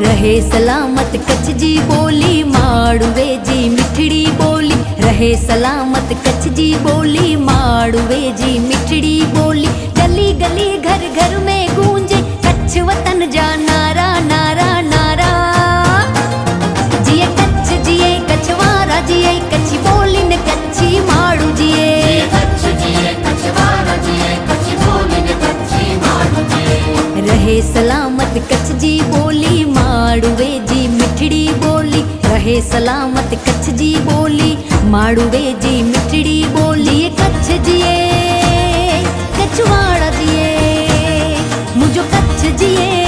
रहे सलामत कच्छ जी बोली माड़ुवे जी मिठड़ी बोली। रहे सलामत कच्छ जी बोली माड़ुवे जी मिठड़ी बोली। गली गली घर घर में गूंजे कच्छ वतन जा नारा नारा नारा। जिए कच्छ जिए कच्छवारा जिए कच्छी बोली ने कच्छी माड़ू जिए। रहे सलामत कच्छ जी बोली माड़ुवे जी मिठड़ी बोली। रहे सलामत कच्छ जी बोली माड़ुवे जी मिठड़ी बोली। कच्छ जिए कच्छवाड़ा जिए मुझो कच्छ जिए।